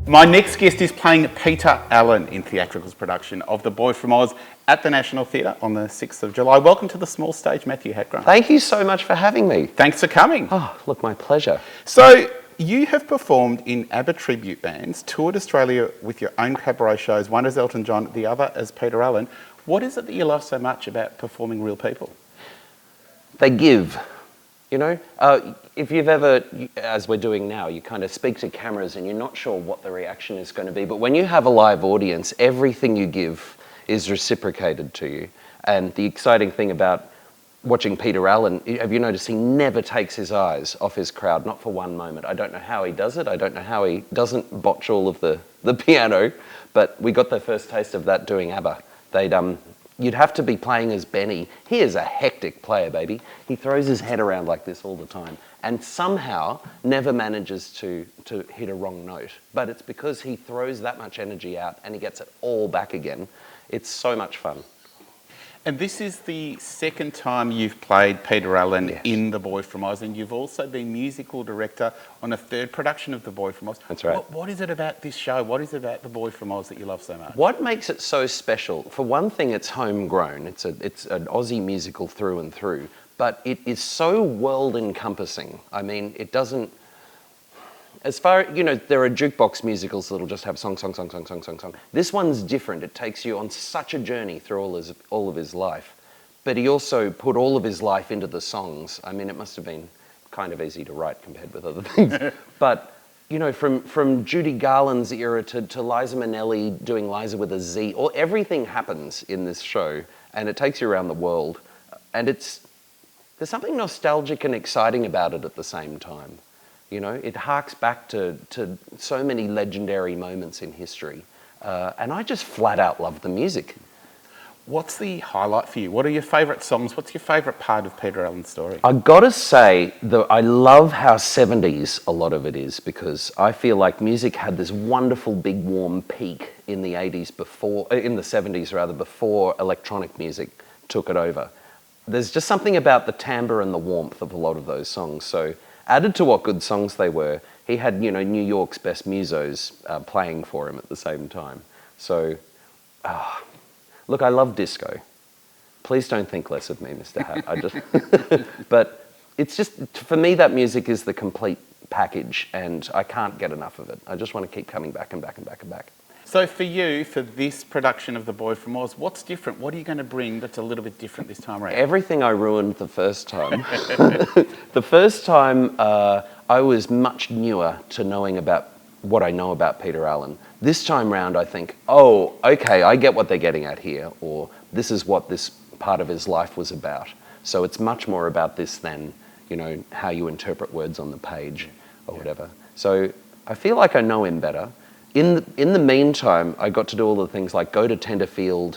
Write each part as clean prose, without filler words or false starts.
My next guest is playing Peter Allen in Theatrical's production of The Boy from Oz at the National Theatre on the 6th of July. Welcome to the small stage, Matthew Hadgraft. Thank you so much for having me. Thanks for coming. Oh, look, my pleasure. So, you have performed in ABBA tribute bands, toured Australia with your own cabaret shows, one as Elton John, the other as Peter Allen. What is it that you love so much about performing real people? They give, you know? If you've ever, as we're doing now, you kind of speak to cameras and you're not sure what the reaction is going to be, but when you have a live audience, everything you give is reciprocated to you. And the exciting thing about watching Peter Allen, have you noticed he never takes his eyes off his crowd, not for one moment. I don't know how he does it. I don't know how he doesn't botch all of the piano, but we got the first taste of that doing ABBA. You'd have to be playing as Benny. He is a hectic player, baby. He throws his head around like this all the time and somehow never manages to hit a wrong note. But it's because he throws that much energy out and he gets it all back again. It's so much fun. And this is the second time you've played Peter Allen in The Boy from Oz, and you've also been musical director on a third production of The Boy from Oz. That's right. What is it about this show? What is it about The Boy from Oz that you love so much? What makes it so special? For one thing, it's homegrown. It's an Aussie musical through and through, but it is so world-encompassing. I mean, it doesn't... As far, you know, there are jukebox musicals that'll just have song, song, song, song, song, song, song. This one's different. It takes you on such a journey through all of his life. But he also put all of his life into the songs. I mean, it must have been kind of easy to write compared with other things. But, you know, from Judy Garland's era to Liza Minnelli doing Liza with a Z, everything happens in this show, and it takes you around the world. And there's something nostalgic and exciting about it at the same time. You know, it harks back to so many legendary moments in history. And I just flat out love the music. What's the highlight for you? What are your favourite songs? What's your favourite part of Peter Allen's story? I gotta say that I love how 70s a lot of it is, because I feel like music had this wonderful big warm peak in the 80s in the 70s rather, before electronic music took it over. There's just something about the timbre and the warmth of a lot of those songs. So added to what good songs they were, he had, you know, New York's best musos playing for him at the same time. So, look, I love disco. Please don't think less of me, Mr. Hat. But it's just, for me, that music is the complete package, and I can't get enough of it. I just want to keep coming back and back and back and back. So for you, for this production of The Boy from Oz, what's different? What are you going to bring that's a little bit different this time around? Everything I ruined the first time. The first time, I was much newer to knowing about what I know about Peter Allen. This time round, I think, oh, okay, I get what they're getting at here, or this is what this part of his life was about. So it's much more about this than, you know, how you interpret words on the page or whatever. So I feel like I know him better. In the meantime, I got to do all the things like go to Tenterfield,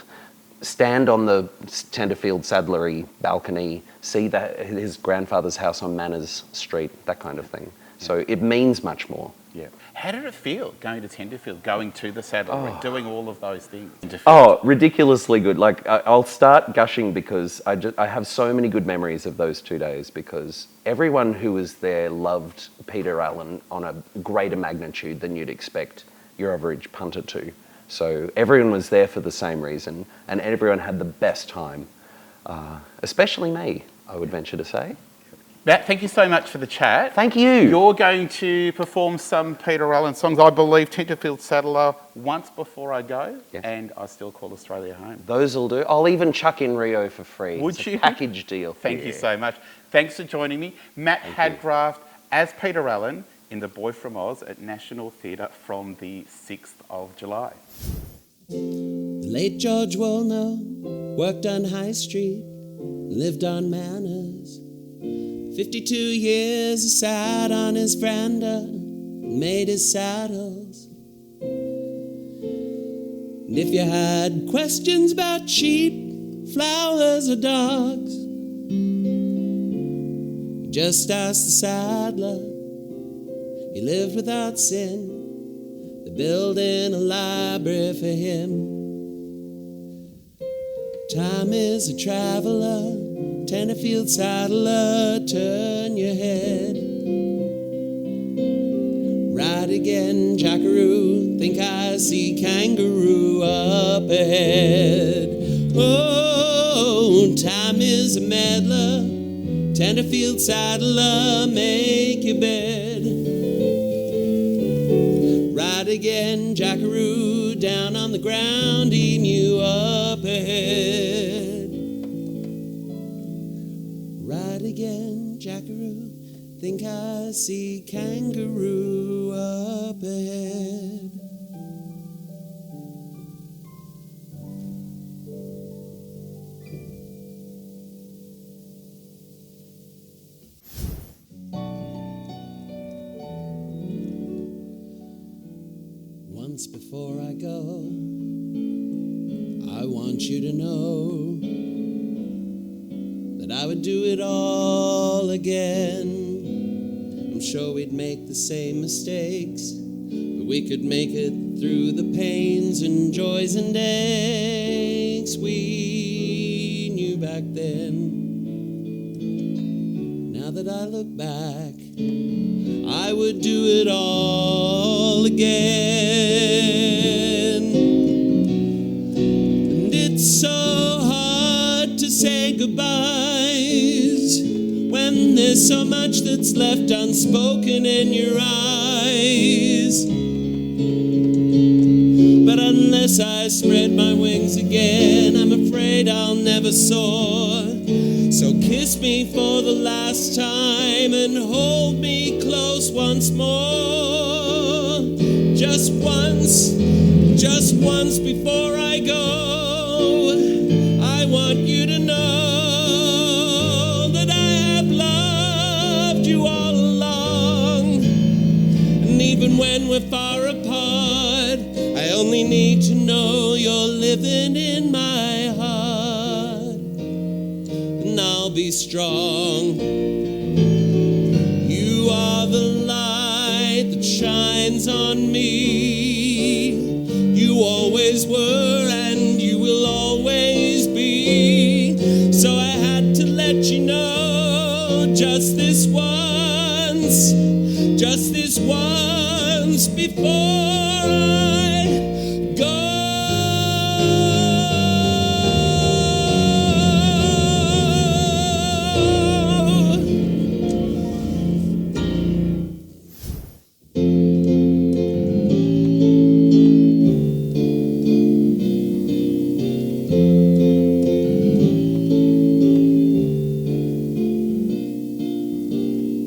stand on the Tenterfield Saddler balcony, see his grandfather's house on Manners Street, that kind of thing. So it means much more. Yeah. How did it feel going to Tenterfield, going to the Saddler, and doing all of those things? Oh, ridiculously good. Like, I'll start gushing because I have so many good memories of those 2 days, because everyone who was there loved Peter Allen on a greater magnitude than you'd expect your average punter to. So everyone was there for the same reason, and everyone had the best time, especially me, I would venture to say. Matt, thank you so much for the chat. Thank you. You're going to perform some Peter Allen songs, I believe, Tenterfield Saddler, Once Before I Go, and I Still Call Australia Home. Those will do. I'll even chuck in Rio for free. Would you? Package deal. Thank you so much. Thanks for joining me. Matt Hadgraft as Peter Allen in The Boy from Oz at National Theatre from the 6th of July. The late George Woolnough worked on High Street, lived on Manners. 52 years he sat on his veranda and made his saddles. And if you had questions about sheep, flowers or dogs, you just ask the saddler. He lived without sin. They're building a library for him. Time is a traveler, Tenterfield Saddler, turn your head. Right again, jackaroo, think I see kangaroo up ahead. Oh, time is a meddler, Tenterfield Saddler, make your bed. Right again, jackaroo, down on the ground, emu up ahead. Right again, jackaroo, think I see kangaroo up ahead. Once before I go, I want you to know that I would do it all again. I'm sure we'd make the same mistakes, but we could make it through the pains and joys and aches we knew back then. Now that I look back, I would do it all again. And it's so hard to say goodbyes when there's so much that's left unspoken in your eyes. But unless I spread my wings again, I'm afraid I'll never soar. So kiss me for the last time and hold me close once more. Just once before I go, I want you to know that I have loved you all along. And even when we're far apart, I only need to know you're living in my heart. And I'll be strong. You are the light that shines on me. You always were and you will always be. So I had to let you know just this once before I go.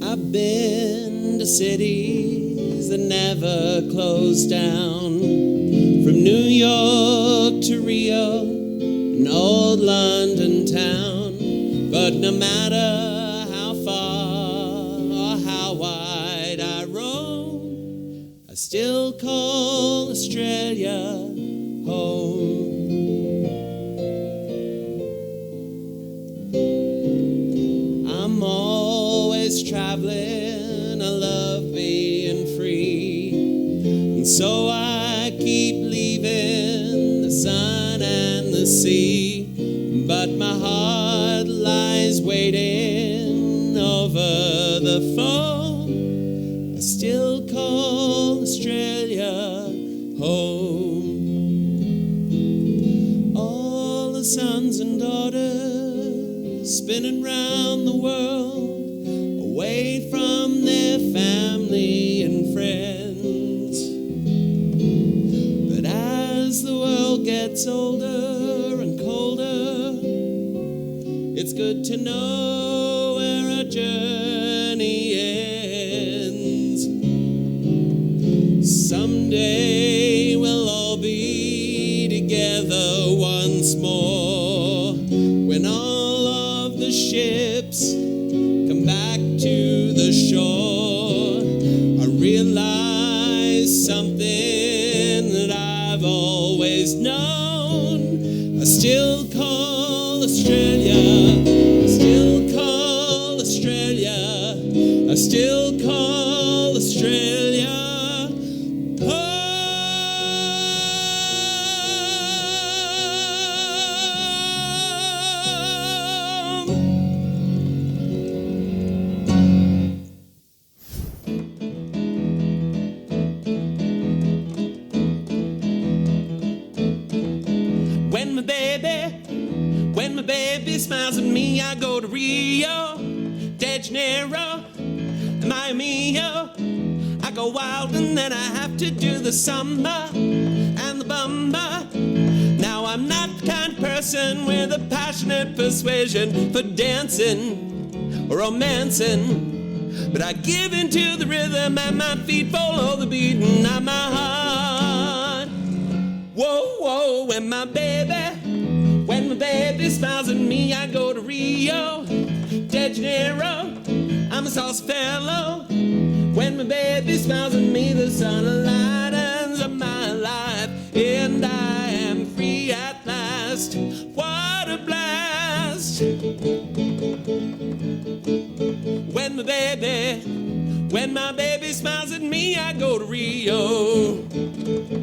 I've been to cities that never closed down, from New York to Rio and old London town. But no matter how far or how wide I roam, I still call Australia home. I'm always traveling, I love being free, and so I keep leaving the sun and the sea. But my heart lies waiting over the phone. I still call Australia home. All the sons and daughters spinning round the world, away from their family and friends. But as the world gets older and colder, it's good to know where our journey ends. Someday we'll all be together once more, when all of the ships come back to the shore. I realize something that I've always known. I still call Australia, I still call Australia, I still call Australia home. baby smiles at me, I go to Rio de Janeiro, Miami, I go wild and then I have to do the samba and the bamba. Now I'm not the kind of person with a passionate persuasion for dancing or romancing, but I give into the rhythm and my feet follow the beating of my heart. Whoa, whoa, when my baby smiles at me, I go to Rio de Janeiro, I'm a salsa fellow. When my baby smiles at me, the sun lightens up my life, and I am free at last. What a blast! When my baby smiles at me, I go to Rio.